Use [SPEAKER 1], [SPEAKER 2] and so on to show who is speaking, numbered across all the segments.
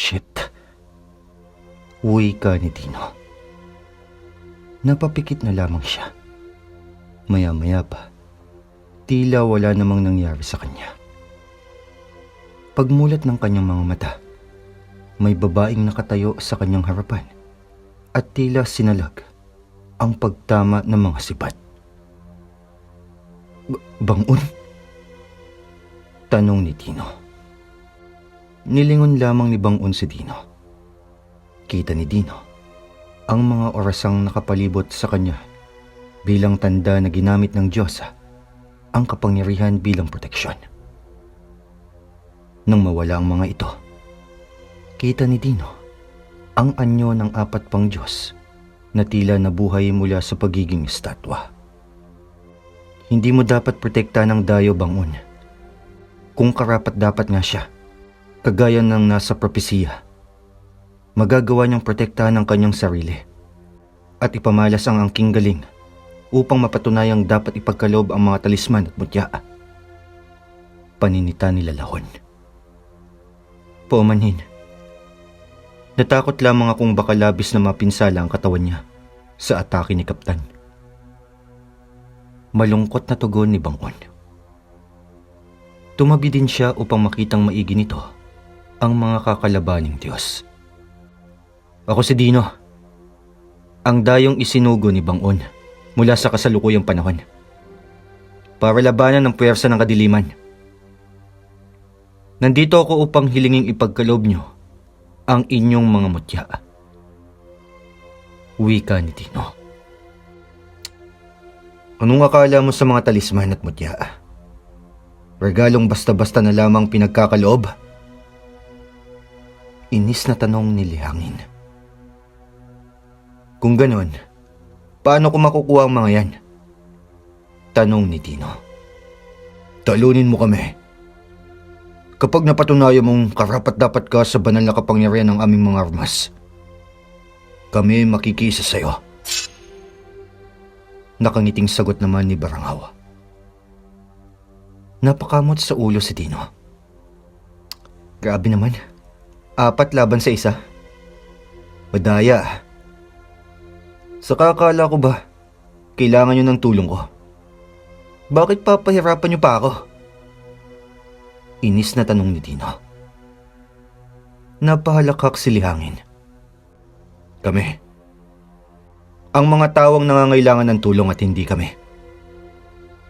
[SPEAKER 1] Shit. Wika ni Dino. Napapikit na lamang siya. Maya-maya pa, tila wala namang nangyari sa kanya. Pagmulat ng kanyang mga mata, may babaeng nakatayo sa kanyang harapan at tila sinalag ang pagtama ng mga sibat. Bangon? Tanong ni Dino. Nilingon lamang ni Bangon si Dino. Kita ni Dino ang mga orasang nakapalibot sa kanya bilang tanda na ginamit ng Diyos ang kapangyarihan bilang proteksyon. Nang mawala ang mga ito, kita ni Dino ang anyo ng 4 pang Diyos na tila nabuhay mula sa pagiging estatwa. Hindi mo dapat protekta ng dayo, Bangon. Kung karapat-dapat nga siya, kagaya ng nasa propesiya, magagawa niyang protektahan ang kanyang sarili at ipamalas ang angking galing upang mapatunayang dapat ipagkaloob ang mga talisman at mutya. Paninita ni Lalahon. Paumanhin. Natakot lamang akong baka labis na mapinsala ang katawan niya sa atake ni Kaptan. Malungkot na tugon ni Bangon. Tumabi din siya upang makitang maigi nito ang mga kakalabaning Diyos. Ako si Dino, ang dayong isinugo ni Bangon mula sa kasalukuyang panahon para labanan ang puwersa ng kadiliman. Nandito ako upang hilinging ipagkaloob niyo ang inyong mga mutya. Wika ni Dino. Anong akala mo sa mga talisman at mutya? Regalong basta-basta na lamang pinagkakaloob? Inis na tanong ni Lihangin. Kung ganon, paano ko makukuha ang mga yan? Tanong ni Dino. Talunin mo kami. Kapag napatunayan mong karapat-dapat ka sa banal na kapangyarihan ng aming mga armas, kami makikisa sa'yo. Nakangiting sagot naman ni Barangaw. Napakamot sa ulo si Dino. Grabe naman. 4 laban sa 1. Madaya. Sa kakala ko ba, kailangan nyo ng tulong ko? Bakit papahirapan nyo pa ako? Inis na tanong ni Dino. Napahalakhak si Lihangin. Kami. Ang mga tawang nangangailangan ng tulong at hindi kami.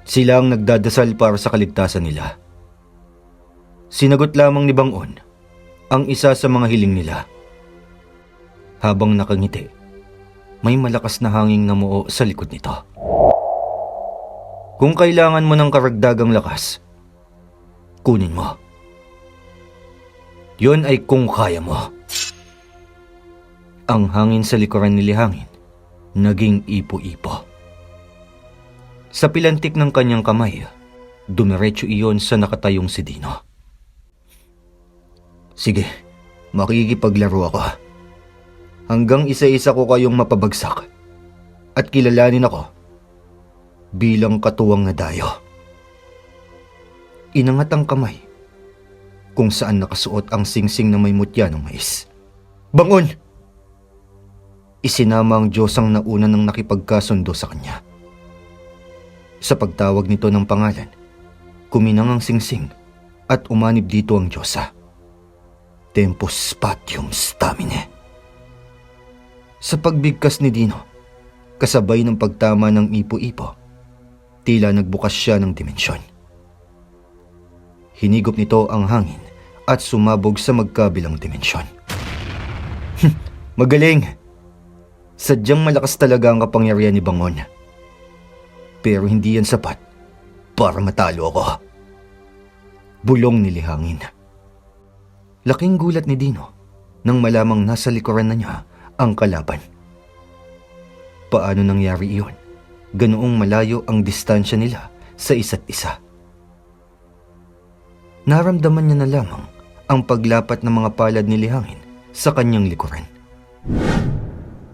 [SPEAKER 1] Sila ang nagdadasal para sa kaligtasan nila. Sinagot lamang ni Bangon ang isa sa mga hiling nila. Habang nakangiti, may malakas na hanging namuo sa likod nito. Kung kailangan mo ng karagdagang lakas, kunin mo. Yun ay kung kaya mo. Ang hangin sa likuran ni Lihangin naging ipo-ipo. Sa pilantik ng kanyang kamay, dumiretso iyon sa nakatayong si Dino. Sige, makikipaglaro ako. Hanggang isa-isa ko kayong mapabagsak at kilalanin ako bilang katuwang na dayo. Inangat ang kamay kung saan nakasuot ang singsing na may mutya ng mais. Bangon! Isinama ang Diyos ang nauna ng nakipagkasundo sa kanya. Sa pagtawag nito ng pangalan, kuminang ang singsing at umanib dito ang Diyosa. Tempus Spatium Stamine. Sa pagbigkas ni Dino, kasabay ng pagtama ng ipo-ipo, tila nagbukas siya ng dimensyon. Hinigop nito ang hangin at sumabog sa magkabilang dimensyon. Magaling! Sadyang malakas talaga ang kapangyarihan ni Bangon. Pero hindi yan sapat para matalo ako. Bulong ni Lihangin. Laking gulat ni Dino nang malamang nasa likuran na niya ang kalaban. Paano nangyari iyon? Ganoong malayo ang distansya nila sa isa't isa. Naramdaman niya na lamang ang paglapat ng mga palad ni Lihangin sa kanyang likuran.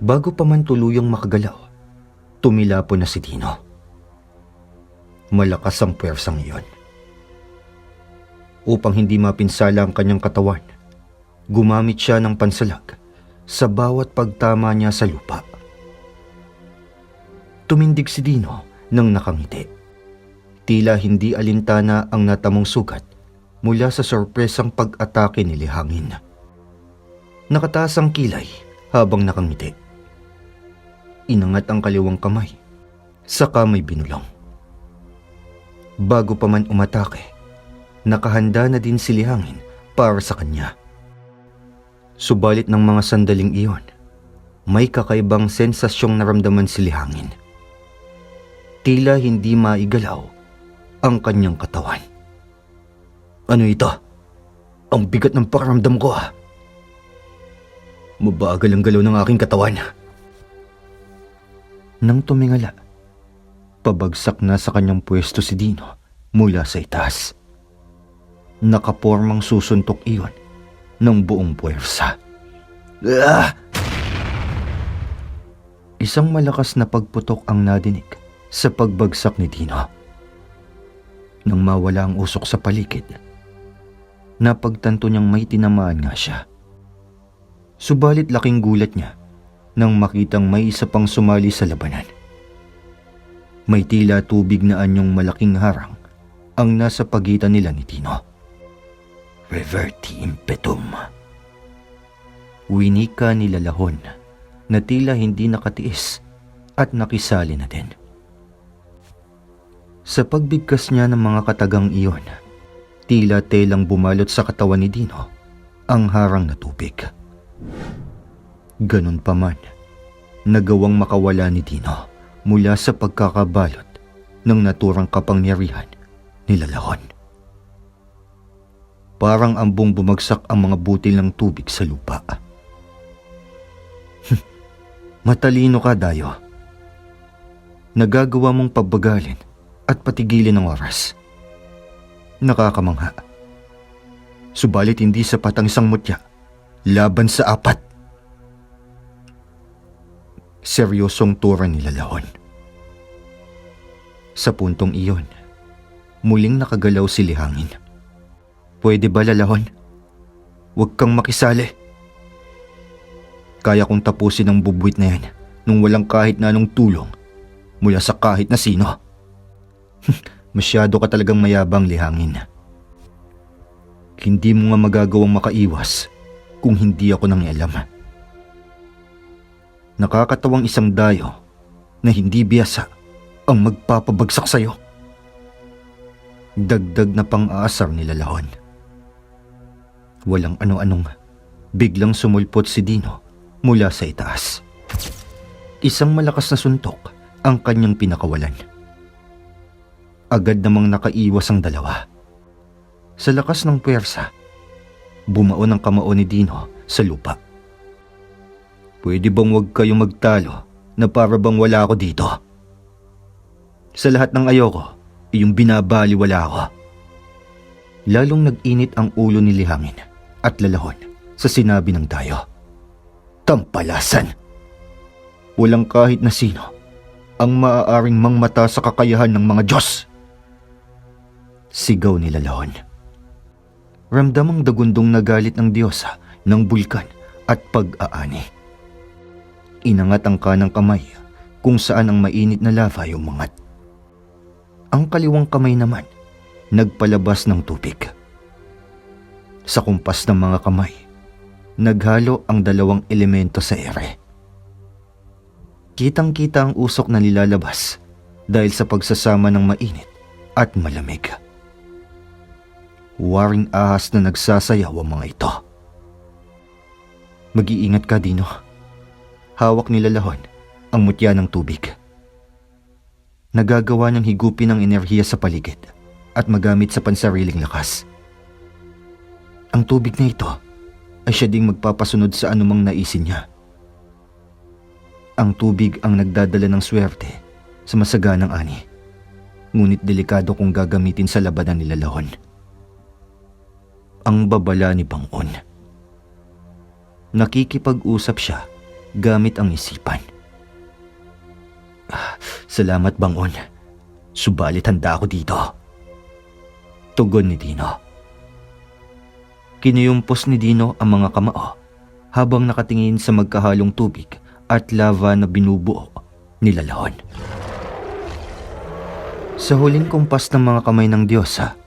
[SPEAKER 1] Bago pa man tuluyang makagalaw, tumilapo na si Dino. Malakas ang puwersang iyon. Upang hindi mapinsala ang kanyang katawan, Gumamit siya ng pansalag sa bawat pagtama niya sa lupa. Tumindig si Dino nang nakangiti. Tila hindi alintana ang natamong sugat mula sa sorpresang pag-atake ni Lihangin. Nakataas ang kilay habang nakangiti. Inangat ang kaliwang kamay, saka may binulong. Bago pa man umatake, nakahanda na din si Lihangin para sa kanya. Subalit ng mga sandaling iyon, may kakaibang sensasyong naramdaman si Lihangin. Tila hindi maigalaw ang kanyang katawan. Ano ito? Ang bigat ng pakiramdam ko ah. Mabagal ang galaw ng aking katawan. Nang tumingala, pabagsak na sa kanyang pwesto si Dino mula sa itaas. Nakapormang susuntok iyon ng buong puwersa. Ah! Isang malakas na pagputok ang nadinig sa pagbagsak ni Dino. Nang mawala ang usok sa paligid, napagtanto niyang may tinamaan nga siya. Subalit laking gulat niya nang makitang may isa pang sumali sa labanan. May tila tubig na anyong malaking harang ang nasa pagitan nila ni Dino. Reverti impetum. Winika ni Lalahon na tila hindi nakatiis at nakisali na din. Sa pagbigkas niya ng mga katagang iyon, tila telang bumalot sa katawan ni Dino ang harang na tubig. Ganun pa man, nagawang makawala ni Dino mula sa pagkakabalot ng naturang kapangyarihan ni Lalahon. Parang ambong bumagsak ang mga butil ng tubig sa lupa. Matalino ka, Dayo. Nagagawa mong pagbagalin at patigilin ang oras. Nakakamangha. Subalit hindi sapat ang isang mutya laban sa 4. Seryosong tura ni Lalahon. Sa puntong iyon, muling nakagalaw si Lihangin. Pwede ba, Lalahon? Huwag kang makisali. Kaya kong tapusin ang bubwit na yan nung walang kahit na anong tulong mula sa kahit na sino. Masyado ka talagang mayabang, Lihangin. Hindi mo nga magagawang makaiwas kung hindi ako nangialam. Nakakatawang isang dayo na hindi biyasa ang magpapabagsak sa'yo. Dagdag na pang-aasar ni Lalahon. Walang ano-anong, biglang sumulpot si Dino mula sa itaas. Isang malakas na suntok ang kanyang pinakawalan. Agad namang nakaiwas ang dalawa. Sa lakas ng puwersa, bumaon ang kamao ni Dino sa lupa. Pwede bang wag kayong magtalo na para bang wala ako dito? Sa lahat ng ayoko, iyong binabaliwala ako. Lalong nag-init ang ulo ni Lihangin at Lalahon sa sinabi ng dayo. Tampalasan! Walang kahit na sino ang maaaring mangmata sa kakayahan ng mga Diyos. Sigaw ni Lalahon. Ramdamang dagundong nagalit ng Diyosa ng bulkan at pag-aani. Inangat ang kanang kamay kung saan ang mainit na lava umangat. Ang kaliwang kamay naman nagpalabas ng tubig. Sa kumpas ng mga kamay, naghalo ang dalawang elemento sa ere. Kitang-kita ang usok na nilalabas dahil sa pagsasama ng mainit at malamig. Waring ahas na nagsasayaw ang mga ito. Mag-iingat ka, Dino. Hawak ni Lalahon ang mutya ng tubig. Nagagawa niyang higupin ang enerhiya sa paligid at magamit sa pansariling lakas. Ang tubig na ito ay siya ding magpapasunod sa anumang naisin niya. Ang tubig ang nagdadala ng swerte sa masaganang ani, ngunit delikado kung gagamitin sa labanan ni Lalahon. Ang babala ni Bangon. Nakikipag-usap siya gamit ang isipan. Salamat, Bangon. Subalit handa ako dito. Tugon ni Dino. Kinuyumpos ni Dino ang mga kamao habang nakatingin sa magkahalong tubig at lava na binubuo nila Lahon. Sa huling kumpas ng mga kamay ng Diyosa,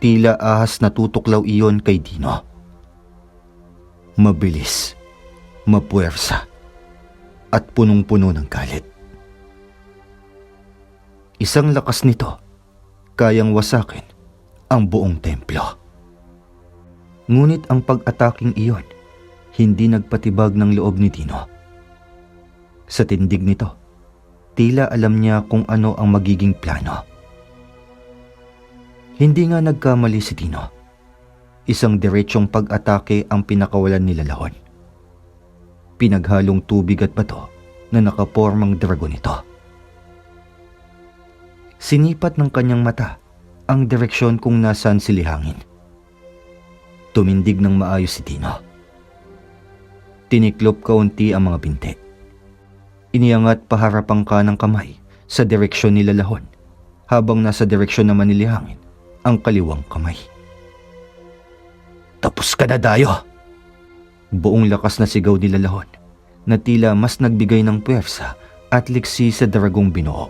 [SPEAKER 1] tila ahas na tutuklaw iyon kay Dino. Mabilis, mapuwersa, at punong-puno ng galit. Isang lakas nito, kayang wasakin ang buong templo. Ngunit ang pag-ataking iyon, hindi nagpatibag ng loob ni Dino. Sa tindig nito, tila alam niya kung ano ang magiging plano. Hindi nga nagkamali si Dino. Isang diretsong pag-atake ang pinakawalan nila Lahon. Pinaghalong tubig at bato na nakapormang dragon ito. Sinipat ng kanyang mata ang direksyon kung nasaan si Lihangin. Tumindig ng maayos si Dino. Tiniklop kaunti ang mga binti. Iniangat paharap ang kanang kamay sa direksyon nila Lahon, habang nasa direksyon naman ni Lihangin ang kaliwang kamay. Tapos ka na, Dayo! Buong lakas na sigaw nila Lahon, na tila mas nagbigay ng puwersa at liksi sa dragong binuo.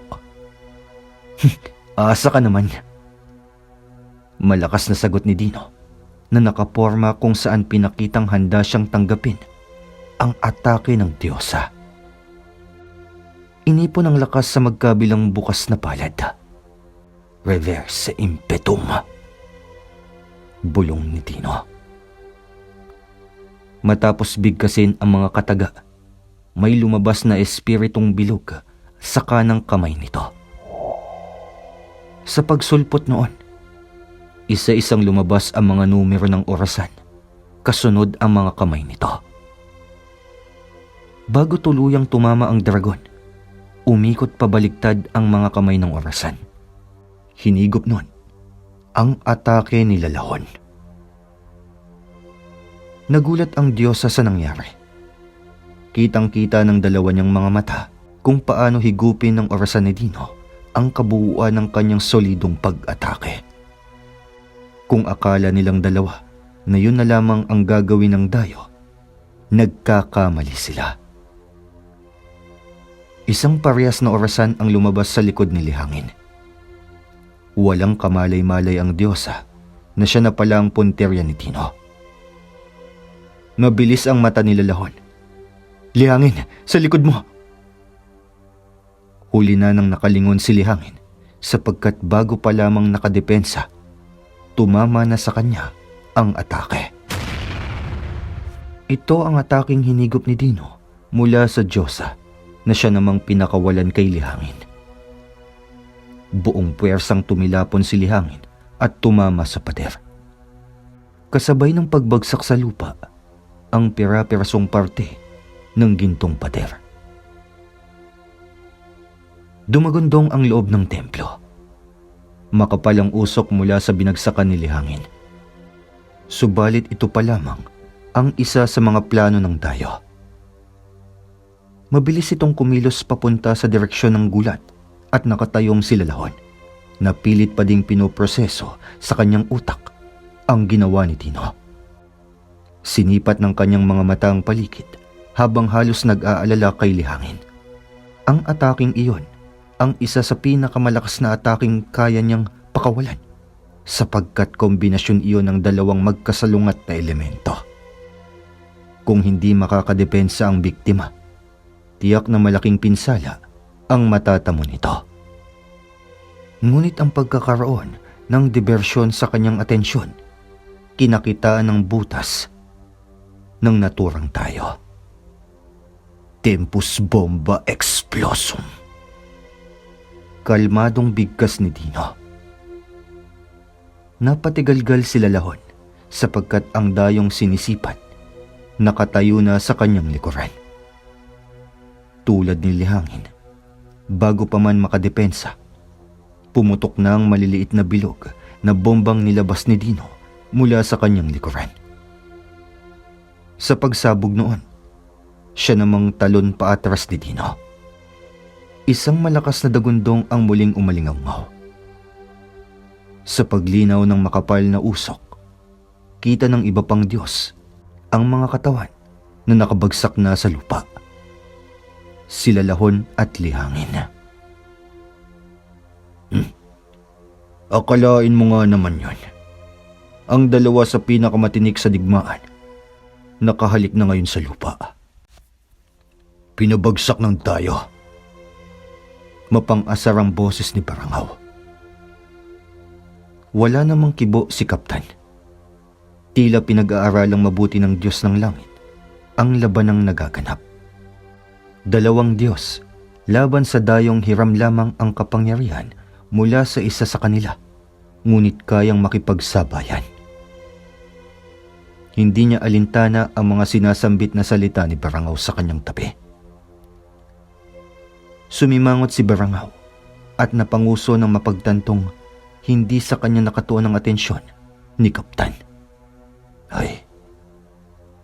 [SPEAKER 1] Asa ka naman. Malakas na sagot ni Dino, na nakaporma kung saan pinakitang handa siyang tanggapin ang atake ng Diyosa. Inipon ang lakas sa magkabilang bukas na palad. Reverse impetum. Bulong ni Dino. Matapos bigkasin ang mga kataga, may lumabas na espiritong bilog sa kanang kamay nito. Sa pagsulpot noon, isa-isang lumabas ang mga numero ng orasan, kasunod ang mga kamay nito. Bago tuluyang tumama ang dragon, umikot pabaligtad ang mga kamay ng orasan. Hinigop nun ang atake nila Lahon. Nagulat ang Diyosa sa nangyari. Kitang-kita ng dalawa niyang mga mata kung paano higupin ng orasan ni Dino ang kabuuan ng kanyang solidong pag-atake. Kung akala nilang dalawa na yun na lamang ang gagawin ng Dayo, nagkakamali sila. Isang parehas na orasan ang lumabas sa likod ni Lihangin. Walang kamalay-malay ang Diyosa na siya na pala ang punterya ni Dino. Mabilis ang mata nila Lahon. Lihangin, sa likod mo! Huli na nang nakalingon si Lihangin sapagkat bago pa lamang nakadepensa, tumama na sa kanya ang atake. Ito ang ataking hinigop ni Dino mula sa Diyosa na siya namang pinakawalan kay Lihangin. Buong puwersang tumilapon si Lihangin at tumama sa pader. Kasabay ng pagbagsak sa lupa ang pira-pirasong parte ng gintong pader. Dumagundong ang loob ng templo. Makapal ang usok mula sa binagsakan ni Lihangin. Subalit ito pa lamang ang isa sa mga plano ng Dayo. Mabilis itong kumilos papunta sa direksyon ng gulat at nakatayong sila Lahon, na pilit pa ding pinoproseso sa kanyang utak ang ginawa ni Dino. Sinipat ng kanyang mga mata ang paligid habang halos nag-aalala kay Lihangin. Ang ataking iyon ang isa sa pinakamalakas na ataking kaya niyang pakawalan sapagkat kombinasyon iyon ng dalawang magkasalungat na elemento. Kung hindi makakadepensa ang biktima, tiyak na malaking pinsala ang matatamo nito. Ngunit ang pagkakaroon ng diversyon sa kanyang atensyon, kinakitaan ng butas ng naturang tayo. Tempus bomba explosum. Kalmadong bigkas ni Dino. Napatigalgal sila Lahon sapagkat ang dayong sinisipat nakatayo na sa kanyang likuran. Tulad ni Lihangin, bago pa man makadepensa, pumutok na ang maliliit na bilog na bombang nilabas ni Dino mula sa kanyang likuran. Sa pagsabog noon, siya namang talon paatras ni Dino. Isang malakas na dagundong ang muling umalingaw. Sa paglinaw ng makapal na usok, nakita ng iba pang Diyos ang mga katawan na nakabagsak na sa lupa. Sila Lahon at Lihangin. Akalain mo nga naman yun. Ang dalawa sa pinakamatinik sa digmaan, nakahalik na ngayon sa lupa. Pinabagsak ng tayo. Mapang-asar ang boses ni Barangaw. Wala namang kibo si Kaptan. Tila pinag-aaralang mabuti ng Diyos ng langit ang labanang nagaganap. Dalawang Diyos laban sa dayong hiram lamang ang kapangyarihan mula sa isa sa kanila, ngunit kayang makipagsabayan. Hindi niya alintana ang mga sinasambit na salita ni Barangaw sa kanyang tabi. Sumimangot si Barangaw at napanguso ng mapagtantong hindi sa kanya nakatuon ang atensyon ni Kaptan. Ay,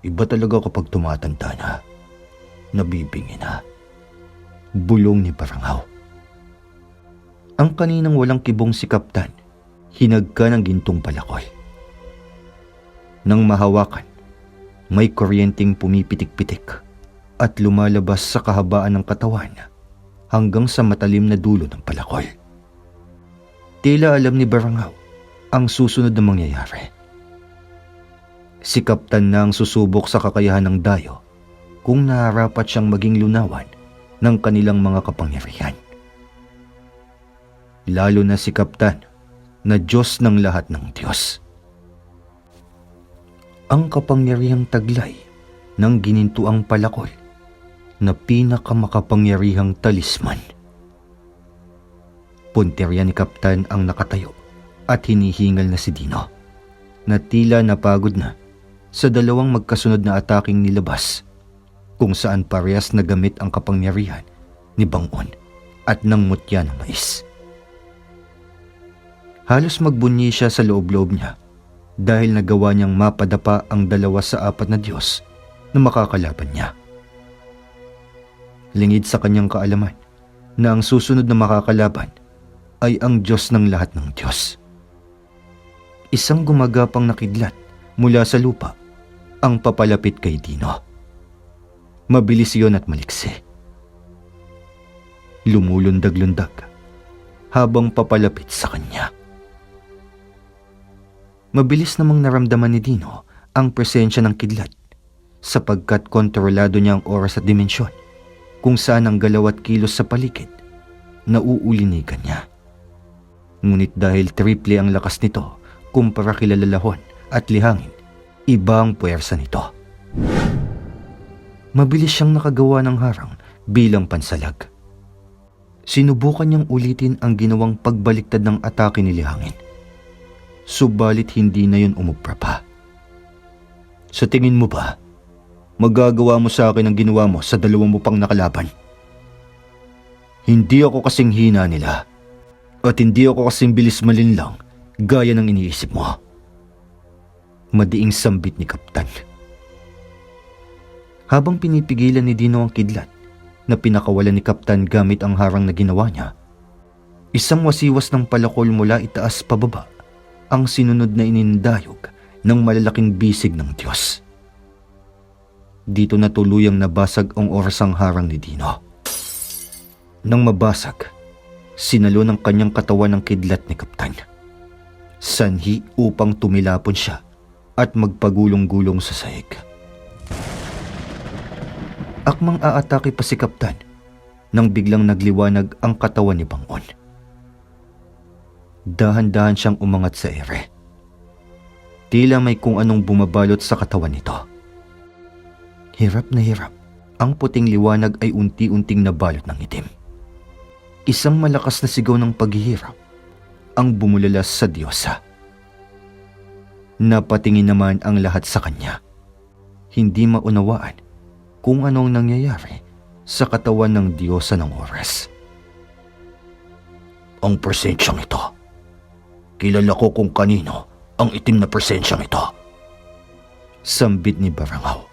[SPEAKER 1] iba talaga kapag tumatanda na. Nabibingi na. Bulong ni Barangaw. Ang kaninang walang kibong si Kaptan, hinagka ng gintong palakol. Nang mahawakan, may kuryenteng pumipitik-pitik at lumalabas sa kahabaan ng katawan hanggang sa matalim na dulo ng palakol. Tila alam ni Barangaw ang susunod na mangyayari. Si Kaptan na ang susubok sa kakayahan ng dayo kung naharapat siyang maging lunawan ng kanilang mga kapangyarihan. Lalo na si Kaptan na Diyos ng lahat ng Diyos. Ang kapangyarihang taglay ng ginintuang palakol na pinakamakapangyarihang talisman. Punteriya ni Kaptan ang nakatayo at hinihingal na si Dino na tila napagod na sa dalawang magkasunod na ataking nilabas kung saan parehas na gamit ang kapangyarihan ni Bangon at ng mutya ng mais. Halos magbunyi siya sa loob-loob niya dahil nagawa niyang mapadapa ang dalawa sa apat na Diyos na makakalaban niya. Lingid sa kanyang kaalaman na ang susunod na makakalaban ay ang Diyos ng lahat ng Diyos. Isang gumagapang na kidlat mula sa lupa ang papalapit kay Dino. Mabilis iyon at maliksi. Lumulundag-lundag habang papalapit sa kanya. Mabilis namang naramdaman ni Dino ang presensya ng kidlat sapagkat kontrolado niya ang oras at dimensyon kung saan ang galaw at kilos sa paligid nauulinigan niya. Ngunit dahil triple ang lakas nito kumpara kila Lahon at Lihangin, iba ang puwersa nito. Mabilis siyang nakagawa ng harang bilang pansalag. Sinubukan niyang ulitin ang ginawang pagbaliktad ng atake ni Lihangin. Subalit hindi na yun umubra pa. Sa tingin mo ba, magagawa mo sa akin ang ginawa mo sa dalawang mo pang nakalaban? Hindi ako kasing hina nila at hindi ako kasing bilis malinlang gaya ng iniisip mo. Madiing sambit ni Kaptan. Habang pinipigilan ni Dino ang kidlat na pinakawalan ni Kaptan gamit ang harang na ginawa niya, isang wasiwas ng palakol mula itaas pababa ang sinunod na inindayog ng malalaking bisig ng Diyos. Dito na tuluyang nabasag ang orasang harang ni Dino. Nang mabasag, sinalo ng kanyang katawan ng kidlat ni Kaptan. Sanhi upang tumilapon siya at magpagulong-gulong sa sahig. Akmang aatake pa si Kaptan nang biglang nagliwanag ang katawan ni Bangon. Dahan-dahan siyang umangat sa ere. Tila may kung anong bumabalot sa katawan nito. Hirap na hirap, ang puting liwanag ay unti-unting nabalot ng itim. Isang malakas na sigaw ng paghihirap ang bumulalas sa Diyosa. Napatingin naman ang lahat sa kanya. Hindi maunawaan kung anong nangyayari sa katawan ng Diyosa ng oras. Ang presensyang ito. Kilala ko kung kanino ang itim na presensyang ito. Sambit ni Barangaw.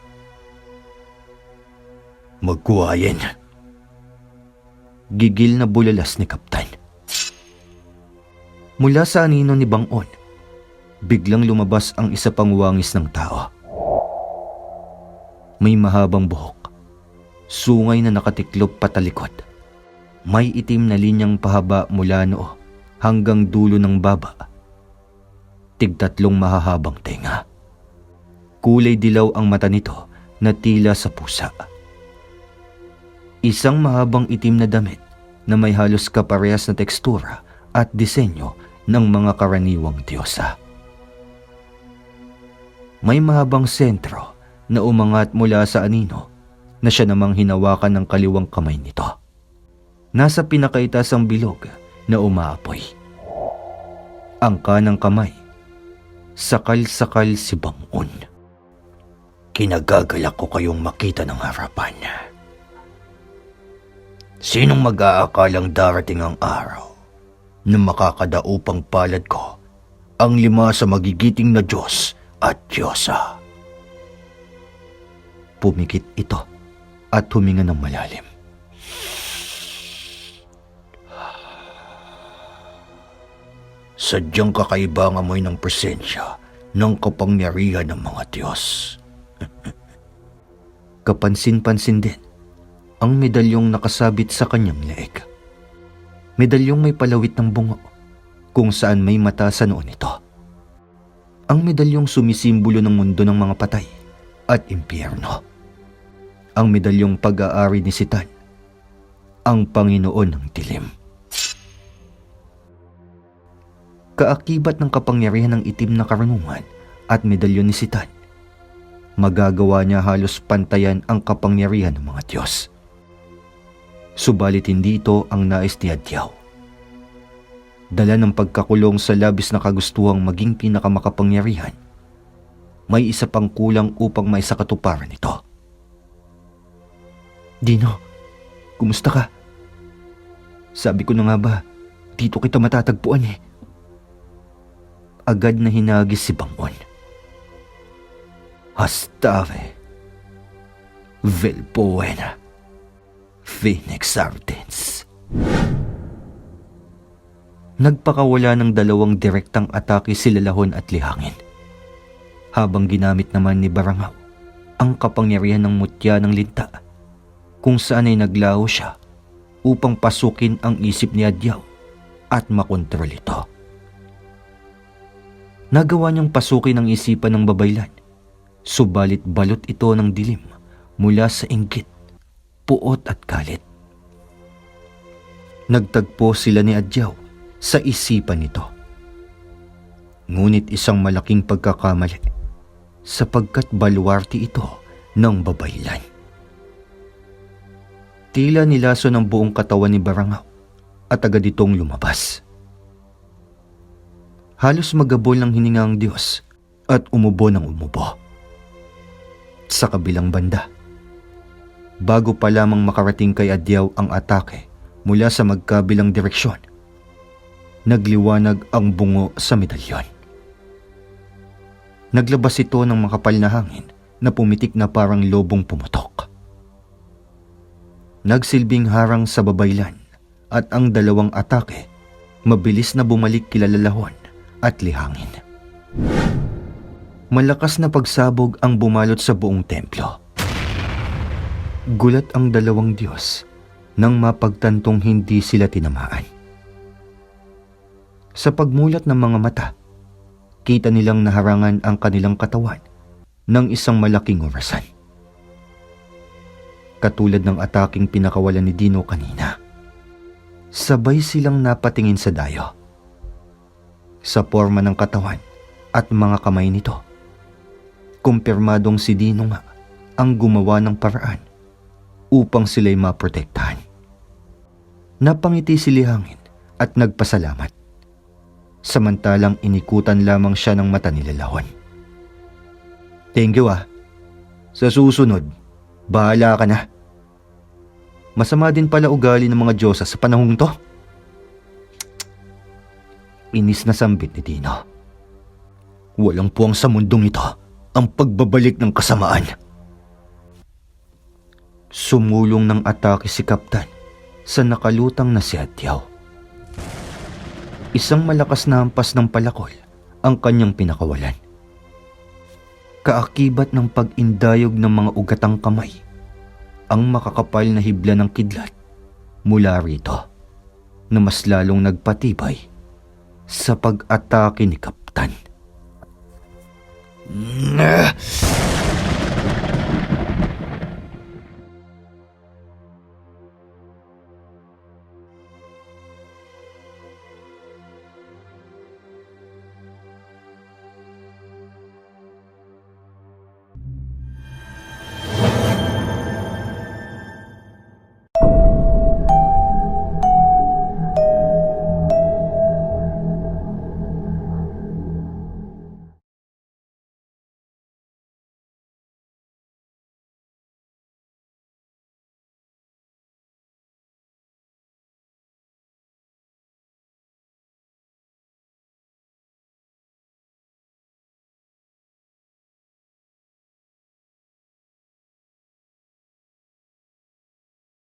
[SPEAKER 1] Magkuhayin. Gigil na bulalas ni Kaptan. Mula sa anino ni Bangon, biglang lumabas ang isa pang wangis ng tao. May mahabang buhok, sungay na nakatiklop patalikod. May itim na linyang pahaba mula noo hanggang dulo ng baba. Tig-tatlong mahahabang tenga. Kulay dilaw ang mata nito na tila sa pusa. Isang mahabang itim na damit na may halos kaparehas na tekstura at disenyo ng mga karaniwang diyosa. May mahabang sentro na umangat mula sa anino na siya namang hinawakan ng kaliwang kamay nito. Nasa pinakaitasang bilog na umaapoy. Ang kanang kamay, sakal-sakal si Bangon. Kinagagalak ko kayong makita ng harapan. Sinong mag-aakalang darating ang araw na makakadaupang palad ko ang 5 sa magigiting na Diyos at Diyosa? Pumikit ito at huminga ng malalim. Sadyang kakaiba ang amoy ng presensya ng kapangyarihan ng mga Diyos. Kapansin-pansin din ang medalyong nakasabit sa kanyang leeg. Medalyong may palawit ng bungo kung saan may mata sa noo nito. Ang medalyong sumisimbolo ng mundo ng mga patay at impyerno. Ang medalyong pag-aari ni Sitan, ang Panginoon ng dilim. Kaakibat ng kapangyarihan ng itim na karunungan at medalyon ni Sitan, magagawa niya halos pantayan ang kapangyarihan ng mga Diyos. Subalit hindi ito ang nais ni Adyaw. Dala ng pagkakulong sa labis na kagustuhang maging pinakamakapangyarihan, may isa pang kulang upang maisakatuparan ito. Dino, kumusta ka? Sabi ko na nga ba, dito kita matatagpuan eh. Agad na hinagis si Bangon. Hastave, Velpoena, Phoenix Ardens. Nagpakawala ng 2 direktang atake si Lalahon at Lihangin. Habang ginamit naman ni Barangaw ang kapangyarihan ng mutya ng linta, kung saan ay naglaho siya upang pasukin ang isip ni Adyaw at makontrol ito. Nagawa niyang pasukin ang isipan ng babaylan, subalit balot ito ng dilim mula sa inggit, puot at galit. Nagtagpo sila ni Adyaw sa isipan nito. Ngunit isang malaking pagkakamali, sapagkat baluarte ito ng babaylan. Tila nilaso ng buong katawan ni Barangaw at agad itong lumabas. Halos magabol ng hininga ang Diyos at umubo ng umubo. Sa kabilang banda, bago pa lamang makarating kay Adyaw ang atake mula sa magkabilang direksyon, nagliwanag ang bungo sa medalyon. Naglabas ito ng makapal na hangin na pumitik na parang lobong pumutok. Nagsilbing harang sa babaylan at ang 2 atake mabilis na bumalik kila Lalahon at Lihangin. Malakas na pagsabog ang bumalot sa buong templo. Gulat ang 2 Diyos nang mapagtantong hindi sila tinamaan. Sa pagmulat ng mga mata, kita nilang naharangan ang kanilang katawan ng isang malaking orasan. Katulad ng ataking pinakawalan ni Dino kanina, sabay silang napatingin sa dayo. Sa porma ng katawan at mga kamay nito, kumpirmadong si Dino nga ang gumawa ng paraan upang sila'y maprotektahan. Napangiti si Lihangin at nagpasalamat, samantalang inikutan lamang siya ng mata ni Lalahon. Thank you ah. Sa susunod, bahala ka na. Masama din pala ugali ng mga Diyosa sa panahong to. Inis na sambit ni Dino. Walang puwang sa mundong ito ang pagbabalik ng kasamaan. Sumulong ng atake si Kaptan sa nakalutang na si Adyaw. Isang malakas na hampas ng palakol ang kanyang pinakawalan. Kaakibat ng pag-indayog ng mga ugatang kamay, ang makakapal na hibla ng kidlat mula rito na mas lalong nagpatibay sa pag-atake ni Kaptan.